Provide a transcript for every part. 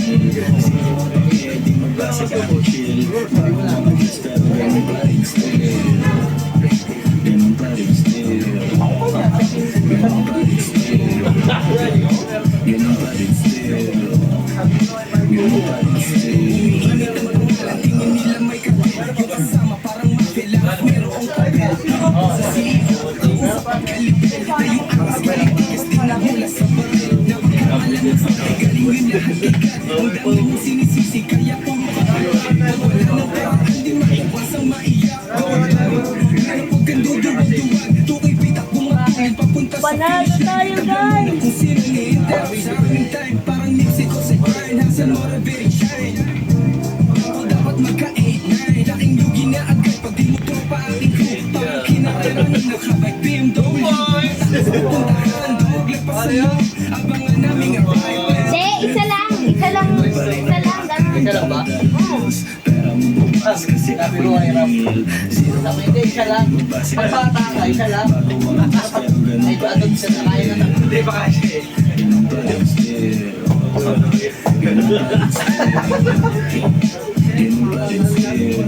Di magbasa ka o chill. Pero ganun pa rin still. Ganun pa rin still. Ganun pa rin still. Ganun pa rin still. Ganun pa rin still. Init ang pangalan, tingin nila may kapit. Yung kasama parang mafila, merong kapit. Sa CEO, usap ang kalipin. Na yung angas kalitigas din na hula sa baril. Na pagkamalan sa galingan lahat bigat. Ang dami mong sinisisi, kaya puro kapit. Wala nang paraan, di maiwas ang maiyak. Pero pag ganduduwag-duwag, tukoy pitak bumatuloy papunta sa Panalo tayo, guys! kung sino ni-interrupt sa aming time. Parang Nipsey ko sa grind, has a motivating shine. Ako dapat magka-8-9, laking lugi na agad pag di mo tropa aking crew. Parang kinakailan ng nakabike BMW. Tapos pupuntahan, dog, lagpas sa mo. Abangan namin ang arrival. Hindi, isa lang, ganun. Isa lang ba? Pera mo bumas kasi Sabi ko ay Ram. Sabi hindi, isa lang. Pagpata ka, isa lang. Ay, doon sa nakain na. Hindi pa kasi. ganun pa rin still. Ganun pa rin still. Ganun pa rin still.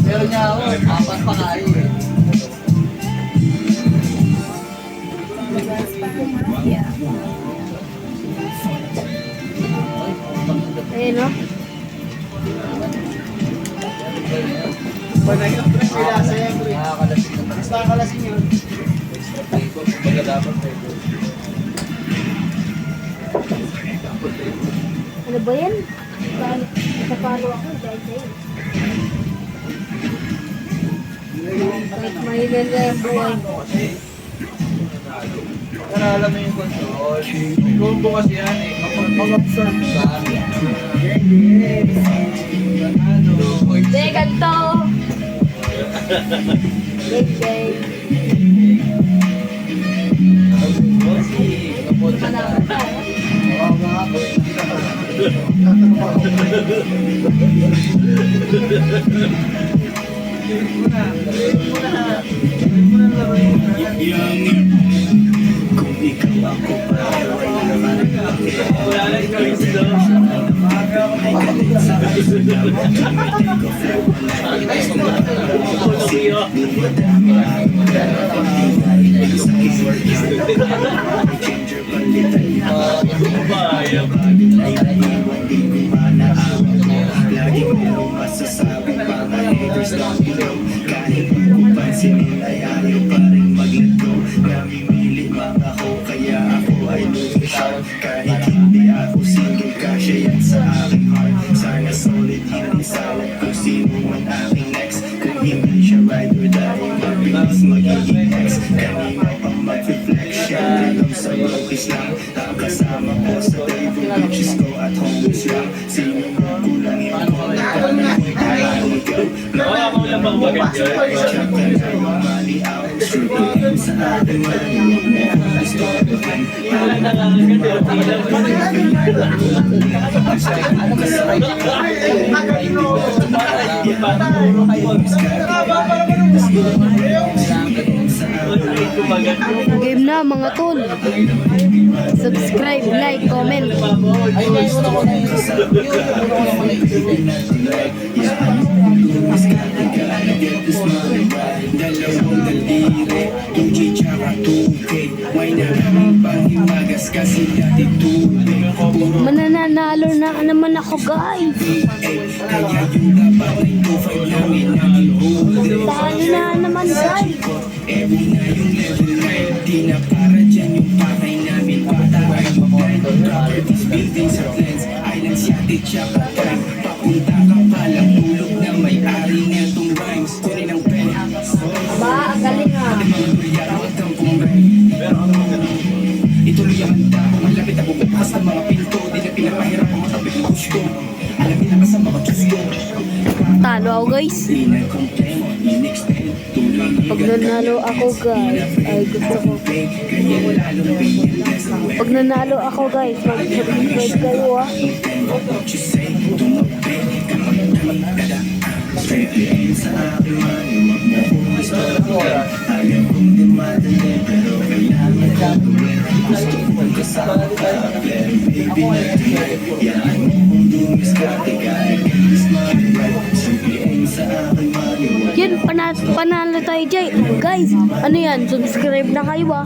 Pero niya ako, apat pa kayo eh. Ayun, no? Panay ka pa pilasa yan, pre. Nakakalasing na. Mas nakakalasing yun. Baga dapat eh. Ano ba yan? Napalo ako dahil sa'yo. Kahit mahina na yung buhay mo. Para alam mo yung control. Combo kasi yan eh. Kapag mag-observe ka. Hindi, ganito! Gay. Manakot ka, eh? Kung ikaw ako pareho ay naman. Wala lang yung choice doon. May galit sa akin. Gamitin ko flow. Di madami ang magdala. Pag-ibig sa keyword na changer palitan niya. Bagay ay naiwan, di ko manaawa mo. Laging merong masasabing mga haters lang below. Kahit pansinin ay ayaw pa rin mag-let-go. Namimili mga ko kaya ako ay lumisyon. Kahit hindi ako single, kasya yan sa aking heart. Sana solid yun isalat kung sino man aking next. Kung hindi siya ride or die, mabilis magiging ex. Kanina pang mag-reflection, random sa locus lang. Ang kasama ko sa table, bitches ko at homies lang. Sino mo kulang yung kola, kaya ikaw. Wala mo lang bang maganda? Check ka na yung money out. Struggle sa ating money, huwag mo kong disturbahin. Wala na nga agad. Game na, mga tol. Subscribe, like, comment. Ay, hindi ko na ko na Dalawang daliri, 2G tsaka 2K. May naraming panghimagas kasi dati tubig. Mananalo na naman ako, guys. Kaya yung dapat ay 2-5 namin naging holding. Talo na naman, guys. Every na yung level 9. Di na para dyan yung patay namin. Patay yung blind. Properties, buildings, or plans. Islands, yate, tsaka time. Papunta ka palang tulog na may-ari netong rhymes. Kunin ang pen. Ba, ang galing ha. Mga duriya, huwag kang kumreng. Ituloy ang handa. Malapit na bubukas ng mga pinto. Di na pinapahirap ang mga tabing push ko. Alamin na ba sa mga Diyos ko? Talo ako, guys. Di na complain, in-extend. Tuloy na Pag nanalo ako, guys, ay gusto ko. kaya lalong pinildes. Pag nanalo ako, guys, mag-subscribe kayo, ha. What you say, tumabi, kamagdamag kada. Straight in sa aking money, wag mo kong gusto. Alam kong di madali pero kailangan kong gawin. Gusto kong kasama ka pero baby hayaan mo kung dumiskarte kahit endless money right. Simple aim sa akin maliwanag. Yan, panalo tayo dyan. Guys, ano yan? Subscribe na kayo ah.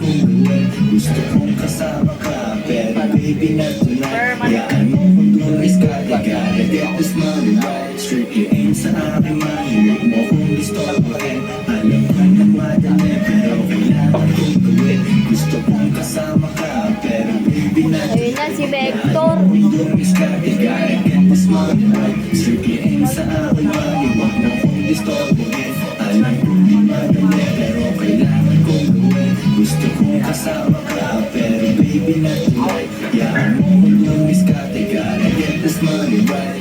Gusto kong kasama ka pero baby na tonight. Hayaan mo kung dumiskarte kahit endless money right. Strictly aim sa akin maliwanag mo kung gusto ko rin. Alam kong di madali pero kailangan kong gawin. Gusto kong kasama ka pero baby na Ayun na si Vector. dumiskarte kahit endless money right. Strictly aim sa akin maliwanag mo kung gusto ko rin. Alam kong di madali pero kailangan kong gawin. Gusto kong kasama ka pero baby na tonight. Hayaan mo kung dumiskarte kahit endless money right.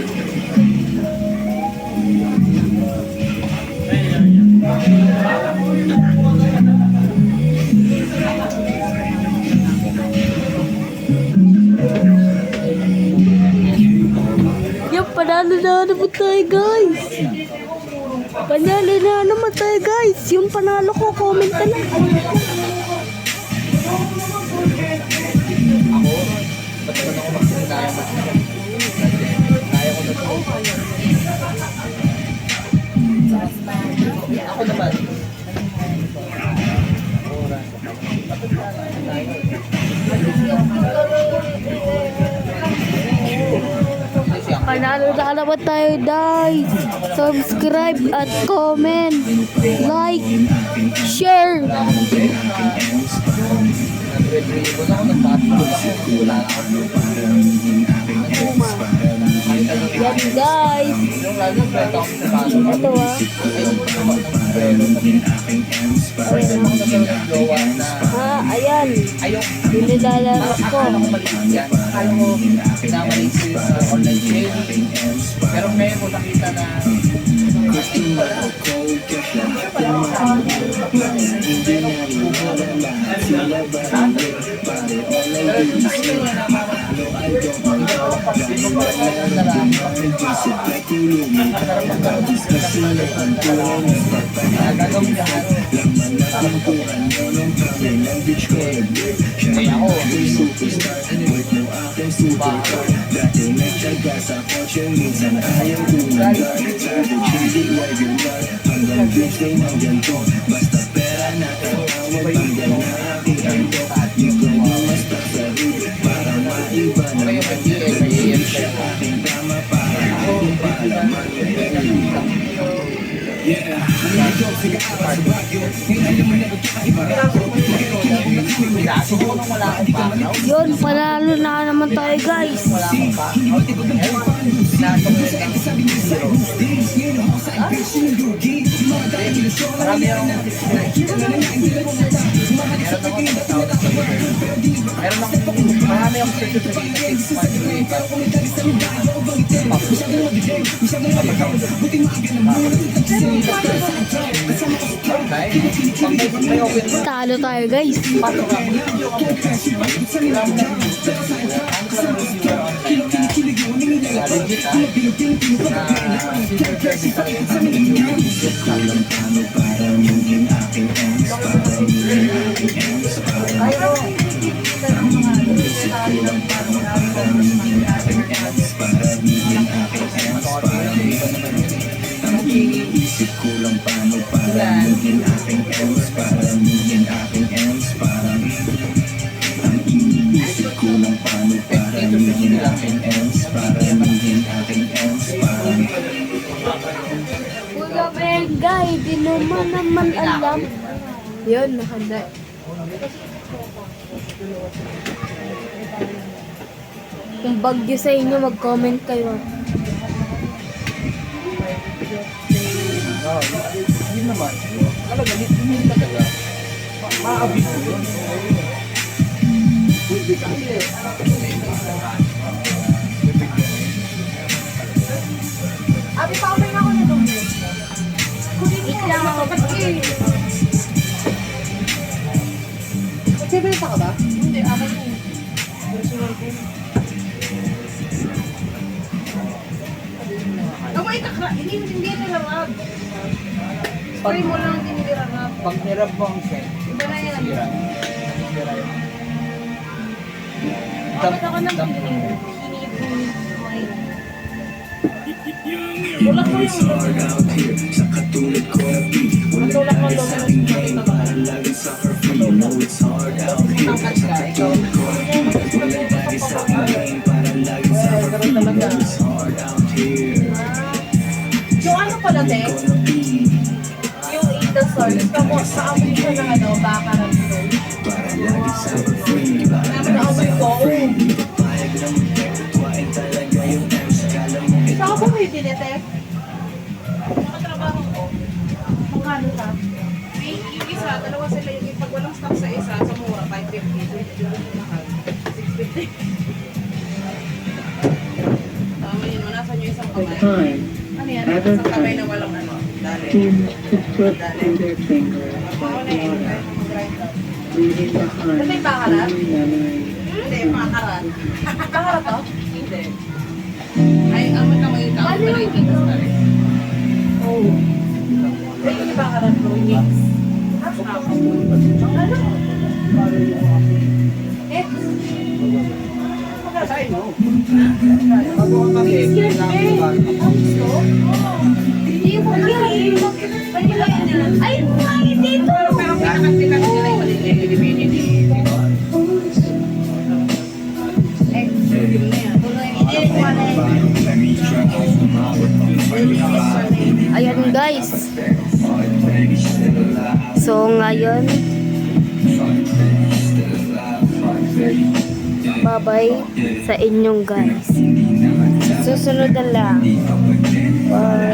Yan, panalo na naman tayo guys. Panalo na naman tayo guys. Yung panalo ko, comment ka na. Ba't naman ako magsinaya mo? Kaya ko na ito. Ako naman. Panalo na naman tayo guys. Subscribe at comment. Like. Share. Nag-retrieval ako, nagpatulog ako. Wala ako. Yan guys. Yung lalo, kwenta ako sa kaso. Ito ah. First time ako nagkaroon ng jowa na Ayan. ayong Yung nilalaro ko. akala ko maliit yan. Akala ko pinamaliit ko yung online trading. Pero ngayon ko nakita na astig pala. Gagawin lahat. Eh ako, Dati nagtyaga sa kotse, minsan ayaw tumagal. Sabi cheesy, regular, hanggang Tuesday ng ganito. Basta pera na tatawag, hanggang na aking anto. Di ko mamasta sa rin, para maiba na magiging siya aking tama, para akong palaman. Yeah, pinasok ko nung wala akong pakaw. Yun, panalo na naman tayo guys. Wala akong pakaw. Pinasok ko yung zero. Marami akong marami akong certificate na 6 months later. May open mo. Talo tayo guys. Pasok ako. Legit ah. Civil service talaga. Iniisip ko lang paano para maging aking ends, para maging aking ends, parang ang iniisip ko lang paano para maging aking ends, para maging aking ends, parang Kuya Bengay, di naman alam. Yun, nakanda. Kung bagyo sa inyo, mag-comment kayo. Yun naman. Talaga, hindi talaga. Maabis mo yun. Abi, pa-open ako na doon. Wait lang ako. Nagsibelita ka ba? Hindi, akin yun. Ako itakra, hindi nilangab. Spray mo lang, hindi nilangab. Pag nirab mo ang set, Iba na yan. sira. Sira yun. Bakit ako nang Dam- Tulak mo yung hard out here sa katulad ko na beat. Wala Tulak mo tayo yung sa ating game para lagi suffer free. No, it's hard out here sa katulad ko na beat. Wala tayo sa ating game para lagi suffer free. No, it's hard out here. Yung ano pala, te? Yung eat the source. Sa amin siya ng ano, bakaran ko. Para lagi suffer free. Para lagi suffer free. Payag na magpapatuwain talaga yung M's. Kala mo ito Saan ko may dinetect? Matrabaho ko. Magkano ka? Yung isa, dalawa sila yung pag walang stock sa isa, sa mura, 550. Yung mahal, 650. Tama yun, manasan yung isang kamay. Time. Ano yan? Isang kamay na walang ano. Dali. Seems to slip through their fingers Ako like na yun, water, kahit mag-grind up. leaving behind Ito yung bakarat? only memories. Hindi, makarat. Bakarat to? Hindi. Ay, ang magkamay ka. Ano yung ikitas na rin? Oo. Ay, yung bakarat ko. Yes. Ano? Next. Sa inyo. Bago ka kasi, kailangan mo ba? Hindi yung ay, kumain dito! Pero pinakasikat nila yung maliliit. Ilibinin ni Tito. Yung na yan. Ayan guys. So ngayon, bye-bye sa inyong guys. Susunod na lang. Bye.